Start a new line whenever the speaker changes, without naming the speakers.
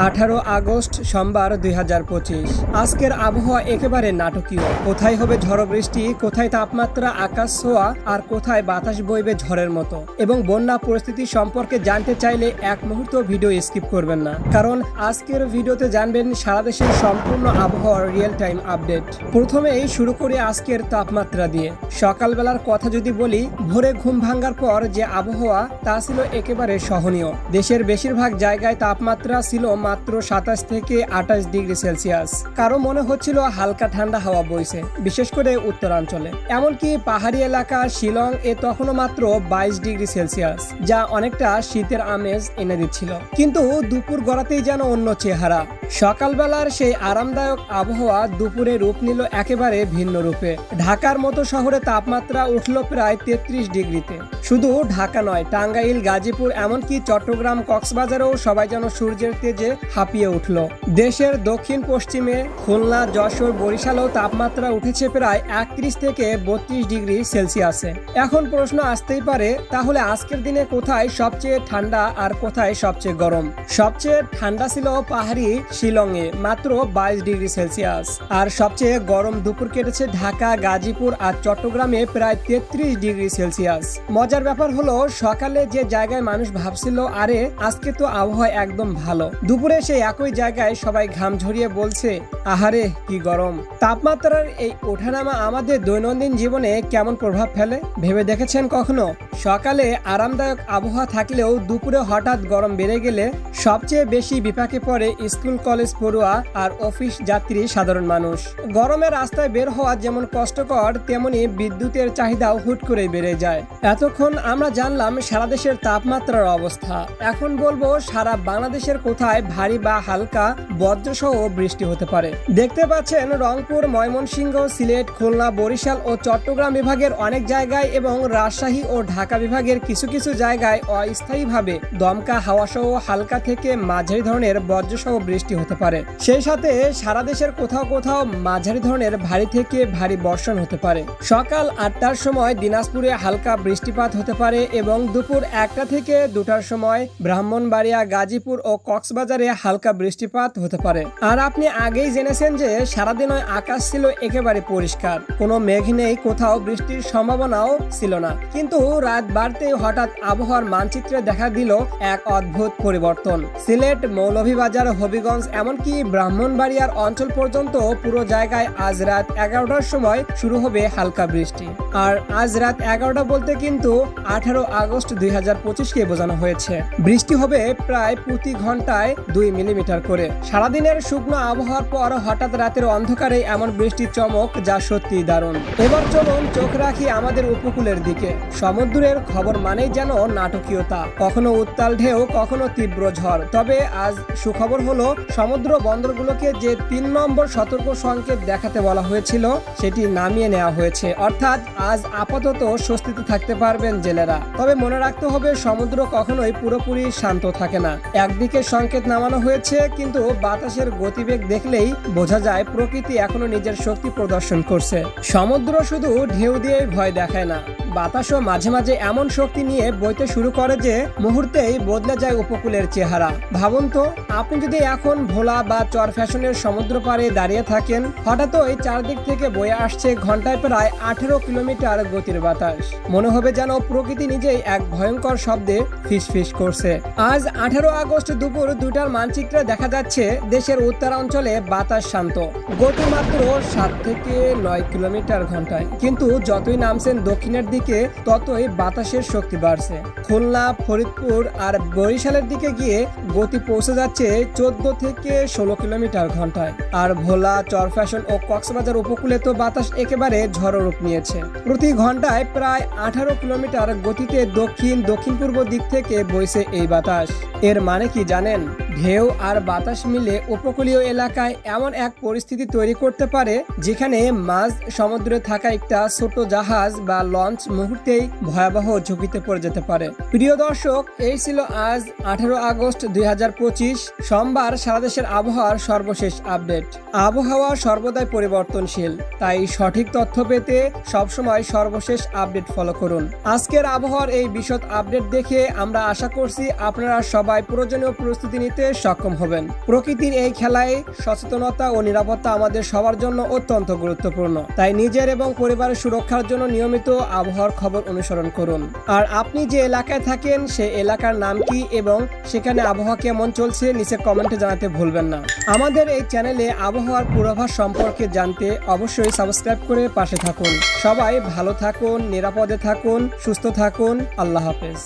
18 August সোমবার 2025। আজকের আবহাওয়া একেবারে নাটকীয়। কোথায় হবে ঝড় বৃষ্টি, কোথায় তাপমাত্রা আকাশ ছোঁয়া, আর কোথায় বাতাস বইবে ঝড়ের মতো। এবং বন্যা পরিস্থিতি সম্পর্কে জানতে চাইলে এক মুহূর্ত ভিডিও স্কিপ করবেন না, কারণ আজকের ভিডিওতে জানবেন সারা দেশের সম্পূর্ণ আবহাওয়ার রিয়েল টাইম আপডেট। প্রথমেই শুরু করি আজকের তাপমাত্রা দিয়ে। সকালবেলার কথা যদি বলি, ভোরে ঘুম ভাঙার পর যে আবহাওয়া তা ছিল একেবারে সহনীয়। দেশের বেশিরভাগ জায়গায় তাপমাত্রা ছিল মাত্র 27 থেকে 28 ডিগ্রি সেলসিয়াস। কারো মনে হচ্ছিল হালকা ঠান্ডা হাওয়া বইছে, বিশেষ করে উত্তরাঞ্চলে। এমনকি পাহাড়ি এলাকা শিলং তখনও মাত্র 22 ডিগ্রি সেলসিয়াস, যা অনেকটা শীতের আমেজ এনে দিচ্ছিল। কিন্তু দুপুর গড়াতেই যেন অন্য চেহারা। সকালবেলার সেই আরামদায়ক আবহাওয়া দুপুরে রূপ নিল একেবারে ভিন্ন রূপে। ঢাকার মতো শহরে তাপমাত্রা উঠল প্রায় 33 ডিগ্রিতে। শুধু ঢাকা নয়, টাঙ্গাইল, গাজীপুর, এমনকি চট্টগ্রাম, কক্সবাজারেও সবাই যেন সূর্যের তেজে হাঁপিয়ে উঠল। দেশের দক্ষিণ পশ্চিমে খুলনা, যশোর, বরিশালেও তাপমাত্রা উঠেছে প্রায় 31 থেকে 32 ডিগ্রি সেলসিয়াসে। এখন প্রশ্ন আসতেই পারে, তাহলে আজকের দিনে কোথায় সবচেয়ে ঠান্ডা আর কোথায় সবচেয়ে গরম? সবচেয়ে ঠান্ডা ছিল পাহাড়ি শিলংয়ে, মাত্র 22 ডিগ্রি সেলসিয়াস। আর সবচেয়ে গরম দুপুর কেটেছে ঢাকা, গাজীপুর আর চট্টগ্রামে প্রায় 33 ডিগ্রি সেলসিয়াস। মজার ব্যাপার হলো, সকালে যে জায়গায় মানুষ ভাবছিল আরে আজকে তো আবহাওয়া একদম ভালো, দুপুরে সেই একই জায়গায় সবাই ঘাম ঝরিয়ে বলছে আহারে কি গরম। তাপমাত্রার এই ওঠানামা আমাদের দৈনন্দিন জীবনে কেমন প্রভাব ফেলে ভেবে দেখেছেন কখনো? সকালে আরামদায়ক আবহাওয়া থাকলেও দুপুরে হঠাৎ গরম বেড়ে গেলে সবচেয়ে বেশি বিপাকে পড়ে স্কুল কলেজ পড়ুয়া আর অফিস যাত্রী সাধারণ মানুষ। গরমে রাস্তায় বের হওয়া যেমন কষ্টকর, তেমনি বিদ্যুতের চাহিদাও হুট করে বেড়ে যায়। এতক্ষণ আমরা জানলাম সারা দেশের তাপমাত্রার অবস্থা। এখন বলবো সারা বাংলাদেশের কোথায় ভারী বা হালকা বজ্রসহ বৃষ্টি হতে পারে। দেখতে পাচ্ছেন রংপুর, ময়মনসিংহ, সিলেট, খুলনা, বরিশাল ও চট্টগ্রাম বিভাগের অনেক জায়গায় এবং রাজশাহী ও ঢাকা বিভাগের কিছু কিছু জায়গায় অস্থায়ীভাবে দমকা হাওয়াসহ হালকা থেকে মাঝারি ধরনের বজ্রসহ বৃষ্টি হতে পারে। সেই সাথে সারা দেশের কোথাও কোথাও মাঝারি ধরনের ভারী থেকে ভারী বর্ষণ হতে পারে। সকাল 8টার সময় দিনাজপুরে হালকা বৃষ্টিপাত হতে পারে এবং দুপুর 1টা থেকে 2টার সময় ব্রাহ্মণবাড়িয়া, গাজীপুর ও কক্সবাজারে হালকা বৃষ্টিপাত হতে পারে। আর আপনি আগেই জেনেছেন যে সারাদিন আকাশ ছিল একেবারে পরিষ্কার, কোনো মেঘ নেই, কোথাও বৃষ্টির সম্ভাবনাও ছিল না। কিন্তু রাত বাড়তেই হঠাৎ আবহাওয়ার মানচিত্রে দেখা দিল এক অদ্ভুত পরিবর্তন। সিলেট, মৌলভীবাজার, হবিগঞ্জ, এমনকি ব্রাহ্মণবাড়িয়ার অঞ্চল পর্যন্ত পুরো জায়গায় আজ রাত 11টার সময় শুরু হবে হালকা বৃষ্টি। আর আজ রাত 11টা বলতে কিন্তু 18 আগস্ট 2025কে বোঝানো হয়েছে। বৃষ্টি হবে প্রায় প্রতি ঘন্টায় 2 মিলিমিটার করে। সারাদিনের শুকনো আবহাওয়ার পর হঠাৎ রাতের অন্ধকারে এমন বৃষ্টির চমক, যা সত্যি দারুণ। এবার চলুন চোখ রাখি আমাদের উপকূলের দিকে। সমুদ্রের খবর মানেই যেন নাটকীয়তা, কখনো উত্তাল ঢেউ, কখনো তীব্র ঝড়। তবে আজ সুখবর হলো, সমুদ্র বন্দরগুলোকে যে 3 নম্বর সতর্ক সংকেত দেখাতে বলা হয়েছিল সেটি নামিয়ে নেওয়া হয়েছে। অর্থাৎ আজ আপাতত স্বস্তিতে থাকতে পারবেন জেলেরা। তবে মনে রাখতে হবে, সমুদ্র কখনোই পুরোপুরি শান্ত থাকে না। একদিকে সংকেত নামানো হয়েছে, কিন্তু বাতাসের গতিবেগ দেখলেই বোঝা যায় প্রকৃতি এখনো নিজের শক্তি প্রদর্শন করছে। সমুদ্র শুধু ঢেউ দিয়েই ভয় দেখায় না, বাতাসও মাঝে মাঝে এমন শক্তি নিয়ে বইতে শুরু করে যে মুহূর্তেই বদলে যায় উপকূলের চেহারা। ভাবুন তো, আপনি যদি এখন ভোলা বা চর ফ্যাশনের সমুদ্র পাড়ে দাঁড়িয়ে থাকেন, হঠাৎই চারদিক থেকে বয়ে আসছে ঘন্টায় প্রায় 18 কিলোমিটার গতির বাতাস। মনে হবে যেন প্রকৃতি নিজেই এক ভয়ঙ্কর শব্দে ফিসফিস করছে। আজ 18 আগস্ট দুপুর 2টার মানচিত্রে দেখা যাচ্ছে দেশের উত্তরাঞ্চলে বাতাস শান্ত, গতি মাত্র 7 থেকে 9 কিলোমিটার ঘন্টায়। কিন্তু যতই নামছেন দক্ষিণের দিকে, ততই বাতাসের শক্তি বাড়ছে। খুলনা, ফরিদপুর আর বরিশালের দিকে গিয়ে গতি পৌঁছে যাচ্ছে 14 থেকে 16 কিলোমিটার ঘন্টায়। আর ভোলা, চরফ্যাশন ও কক্সবাজার উপকূলে তো বাতাস একেবারে ঝড় রূপ নিয়েছে। প্রতি ঘন্টায় প্রায় 18 কিলোমিটার গতিতে দক্ষিণ পূর্ব দিক থেকে বইছে এই বাতাস। এর মানে কি জানেন? ঢেউ আর বাতাস মিলে উপকূলীয় এলাকায় এমন এক পরিস্থিতি তৈরি করতে পারে যেখানে মাঝ সমুদ্রে থাকা একটা ছোট জাহাজ বা লঞ্চ মুহূর্তেই ভয়াবহ ঝুঁকিতে পড়ে যেতে পারে। প্রিয় দর্শক, এই ছিল আজ 18 আগস্ট 2025 সোমবার সারা দেশের আবহাওয়ার সর্বশেষ আপডেট। আবহাওয়া সর্বদাই পরিবর্তনশীল, তাই সঠিক তথ্য পেতে সবসময় সর্বশেষ আপডেট ফলো করুন। আজকের আবহাওয়ার এই বিশদ আপডেট দেখে আমরা আশা করছি আপনারা সবাই প্রয়োজনীয় প্রস্তুতি নিতে করতে সক্ষম হবেন। প্রকৃতির এই খেলায় সচেতনতা ও নিরাপত্তা আমাদের সবার জন্য অত্যন্ত গুরুত্বপূর্ণ। তাই নিজের এবং পরিবারের সুরক্ষার জন্য নিয়মিত আবহাওয়ার খবর অনুসরণ করুন। আর আপনি যে এলাকায় থাকেন সে এলাকার নাম কি এবং সেখানে আবহাওয়া কেমন চলছে নিচে কমেন্টে জানাতে ভুলবেন না। আমাদের এই চ্যানেলে আবহাওয়ার পূর্বাভাস সম্পর্কে জানতে অবশ্যই সাবস্ক্রাইব করে পাশে থাকুন। সবাই ভালো থাকুন, নিরাপদে থাকুন, সুস্থ থাকুন। আল্লাহ হাফেজ।